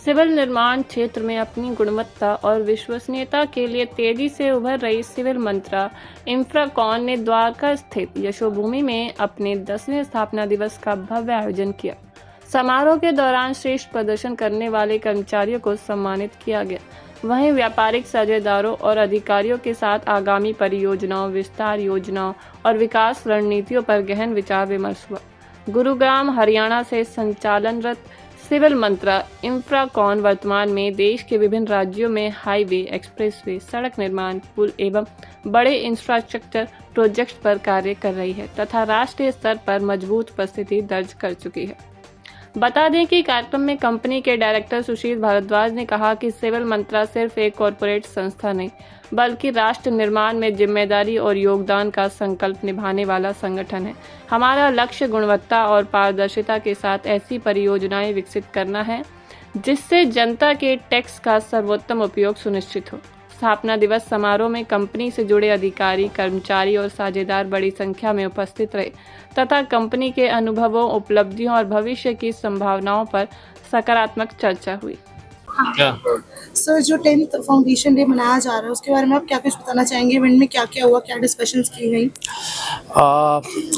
Civil निर्माण क्षेत्र में अपनी गुणवत्ता और विश्वसनीयता के लिए तेजी से उभर रही सिविल मंत्रा इंफ्राकॉन ने द्वारका स्थित यशोभूमि में अपने 10वें स्थापना दिवस का भव्य आयोजन किया। समारोह के दौरान श्रेष्ठ प्रदर्शन करने वाले कर्मचारियों को सम्मानित किया गया। वहीं व्यापारिक साझेदारों और अधिकारियों के साथ आगामी परियोजनाओं, विस्तार योजनाओं और विकास रणनीतियों पर गहन विचार विमर्श हुआ। गुरुग्राम, हरियाणा से संचालनरत सिविल मंत्रा इंफ्राकॉन वर्तमान में देश के विभिन्न राज्यों में हाईवे, एक्सप्रेसवे, सड़क निर्माण, पुल एवं बड़े इंफ्रास्ट्रक्चर प्रोजेक्ट्स पर कार्य कर रही है तथा राष्ट्रीय स्तर पर मजबूत उपस्थिति दर्ज कर चुकी है। बता दें कि कार्यक्रम में कंपनी के डायरेक्टर सुशील भारद्वाज ने कहा कि सिविल मंत्रा सिर्फ एक कॉरपोरेट संस्था नहीं, बल्कि राष्ट्र निर्माण में जिम्मेदारी और योगदान का संकल्प निभाने वाला संगठन है। हमारा लक्ष्य गुणवत्ता और पारदर्शिता के साथ ऐसी परियोजनाएं विकसित करना है जिससे जनता के टैक्स का सर्वोत्तम उपयोग सुनिश्चित हो। स्थापना दिवस समारोह में कंपनी से जुड़े अधिकारी, कर्मचारी और साझेदार बड़ी संख्या में उपस्थित रहे तथा कंपनी के अनुभवों, उपलब्धियों और भविष्य की संभावनाओं पर सकारात्मक चर्चा हुई। सर, जो 10th फाउंडेशन डे मनाया जा रहा है उसके बारे में आप क्या कुछ बताना चाहेंगे? इवेंट में क्या क्या हुआ, क्या डिस्कशंस की गई?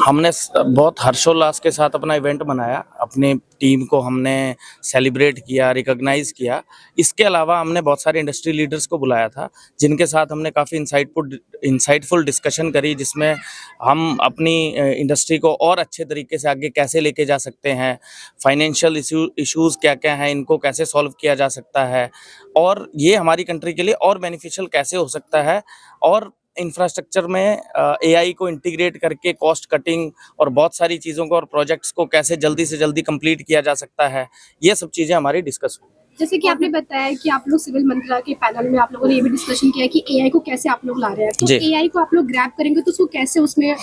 हमने बहुत हर्षोल्लास के साथ अपना इवेंट मनाया। अपनी टीम को हमने सेलिब्रेट किया, रिकॉग्नाइज किया। इसके अलावा हमने बहुत सारे इंडस्ट्री लीडर्स को बुलाया था जिनके साथ हमने काफ़ी इंसाइटफुल डिस्कशन करी, जिसमें हम अपनी इंडस्ट्री को और अच्छे तरीके से आगे कैसे लेके जा सकते हैं, फाइनेंशियल इश्यूज़ क्या क्या हैं, इनको कैसे सॉल्व किया जा सकता है और ये हमारी कंट्री के लिए और बेनिफिशियल कैसे हो सकता है, और इंफ्रास्ट्रक्चर में एआई को इंटीग्रेट करके कॉस्ट कटिंग और बहुत सारी चीज़ों को और प्रोजेक्ट्स को कैसे जल्दी से जल्दी कंप्लीट किया जा सकता है, ये सब चीज़ें हमारी डिस्कस हुई। जैसे कि आपने बताया कि आप लोग सिविल मंत्रा के पैनल में आप लोगों ने ये भी डिस्कशन किया कि एआई को कैसे आप लोग ला रहे हैं, तो एआई को आप लोग ग्रैब करेंगे तो उसको कैसे उसमें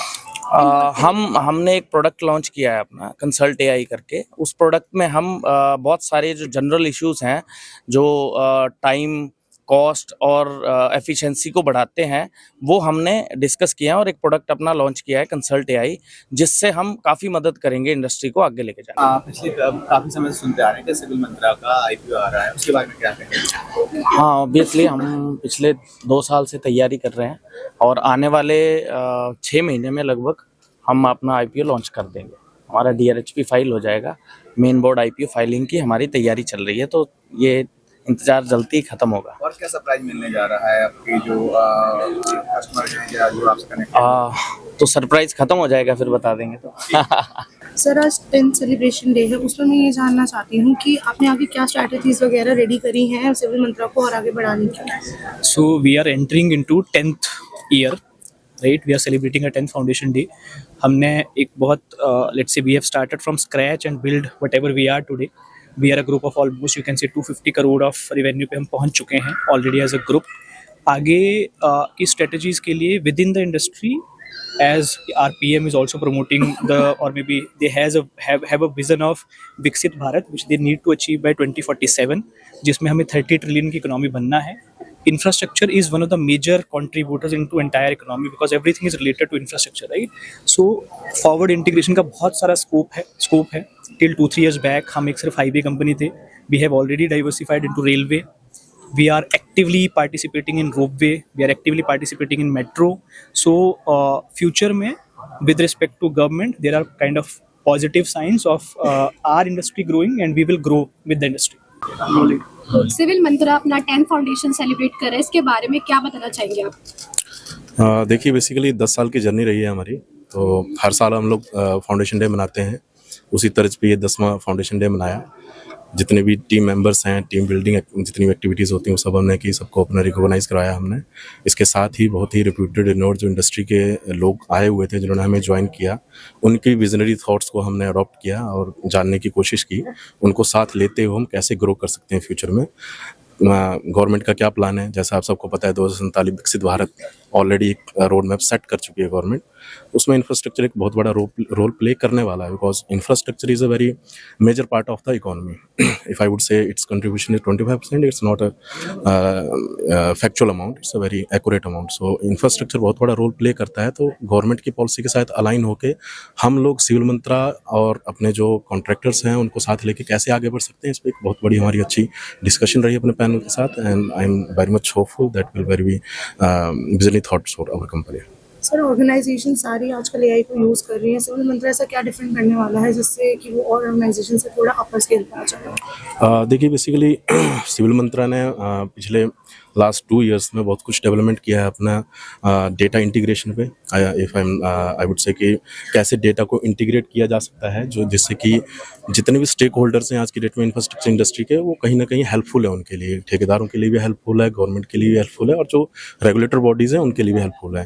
हमने एक प्रोडक्ट लॉन्च किया है अपना कंसल्ट एआई करके। उस प्रोडक्ट में हम बहुत सारे जो जनरल इश्यूज हैं, जो टाइम, कॉस्ट और एफिशिएंसी को बढ़ाते हैं, वो हमने डिस्कस किया और एक प्रोडक्ट अपना लॉन्च किया है कंसल्ट एआई, जिससे हम काफ़ी मदद करेंगे इंडस्ट्री को आगे लेके जाने। पिछले काफ़ी समय से सुनते आ रहे हैं कि सिविल मंत्रा का आईपीओ आ रहा है, उसके बारे में क्या कहेंगे? हाँ, ऑब्वियसली हम पिछले 2 साल से तैयारी कर रहे हैं और आने वाले 6 महीने में लगभग हम अपना आईपीओ लॉन्च कर देंगे। हमारा डीआरएचपी फाइल हो जाएगा। मेन बोर्ड आईपीओ फाइलिंग की हमारी तैयारी चल रही है, तो ये इंतजार जल्दी ही खत्म होगा। और क्या सरप्राइज मिलने जा रहा है आपकी जो कस्टमर हैं जो आपसे कनेक्ट? तो सरप्राइज खत्म हो जाएगा, फिर बता देंगे तो। सर, आज 10th सेलिब्रेशन डे है, उसमें मैं ये जानना चाहती हूँ कि आपने आगे क्या स्ट्रैटेजीज वगैरह रेडी करी हैं सिविल मंत्रा को और आगे बढ़ाने की? So we are entering into 10th year, right? We are celebrating a 10th foundation day. हमने एक बहुत let's say we have started from scratch and build whatever we are today. We are a group of almost you can say 250 crore of revenue पे हम पहुंच चुके हैं already as a group. आगे की strategies के लिए within the industry, as our PM is also promoting the, or maybe they have a vision of Viksit Bharat which they need to achieve by 2047, जिसमें हमें 30 ट्रिलियन की economy बनना है। Infrastructure is one of the major contributors into entire economy because everything is related to infrastructure, right? So forward integration का बहुत सारा scope है। Till 2-3 years back हम एक सिर्फ हाईवे कंपनी थे। We have already diversified into railway. We are actively participating in ropeway. We are actively participating in metro. So future में with respect to government, there are kind of positive signs of our industry growing and we will grow with the industry. Civil Mantra अपना 10th foundation celebrate कर रहा है, इसके बारे में क्या बताना चाहेंगे आप? देखिए, बेसिकली 10 साल की जर्नी रही है हमारी, तो हर साल हम लोग फाउंडेशन डे मनाते हैं। उसी तर्ज पे ये 10वां फाउंडेशन डे मनाया। जितने भी टीम मेंबर्स हैं, टीम बिल्डिंग जितनी भी एक्टिविटीज़ होती हैं, वो सब हमने की, सबको अपना रिकॉग्नाइज़ कराया हमने। इसके साथ ही बहुत ही रिप्यूटेड इनोवेटर जो इंडस्ट्री के लोग आए हुए थे, जिन्होंने हमें ज्वाइन किया, उनकी विजनरी थॉट्स को हमने अडॉप्ट किया और जानने की कोशिश की। उनको साथ लेते हुए हम कैसे ग्रो कर सकते हैं फ्यूचर में। गवर्नमेंट का क्या प्लान है, जैसा आप सबको पता है 2047 विकसित भारत ऑलरेडी एक रोड मैप सेट कर चुकी है गवर्नमेंट। उसमें इंफ्रास्ट्रक्चर एक बहुत बड़ा रोल प्ले करने वाला है, because infrastructure is a very major part of the economy. If I would say its contribution is 25%, it's not a factual amount, it's a very accurate amount. So infrastructure बहुत बड़ा role play करता है. तो government की policy के साथ align होकर हम लोग सिविल मंत्रा और अपने जो कॉन्ट्रैक्टर्स हैं उनको साथ लेके कैसे आगे बढ़ सकते हैं, इस पर एक बहुत बड़ी हमारी अच्छी डिस्कशन रही अपने पैनल के साथ. And I am very much hopeful that will very be visionary thoughts for our company. Sir organisation सारी आजकल एआई को यूज़ कर रही है, सिविल मंत्रा ऐसा क्या डिफरेंट करने वाला है जिससे कि वो और ऑर्गेनाइजेशन से थोड़ा अपर स्केल पे आ जाए? देखिए बेसिकली सिविल मंत्रा ने पिछले लास्ट 2 इयर्स में बहुत कुछ डेवलपमेंट किया है अपना डेटा इंटीग्रेशन पे. आई वुड से कि कैसे डेटा को इंटीग्रेट किया जा सकता है, जो जिससे कि जितने भी स्टेक होल्डर्स हैं आज की डेट में इंफ्रास्ट्रक्चर इंडस्ट्री के, वो कहीं ना कहीं हेल्पफुल है उनके लिए. ठेकेदारों के लिए भी हेल्पफुल है, गवर्नमेंट के लिए भी हेल्पफुल है, और जो रेगुलेटर बॉडीज़ हैं उनके लिए भी हेल्पफुल है.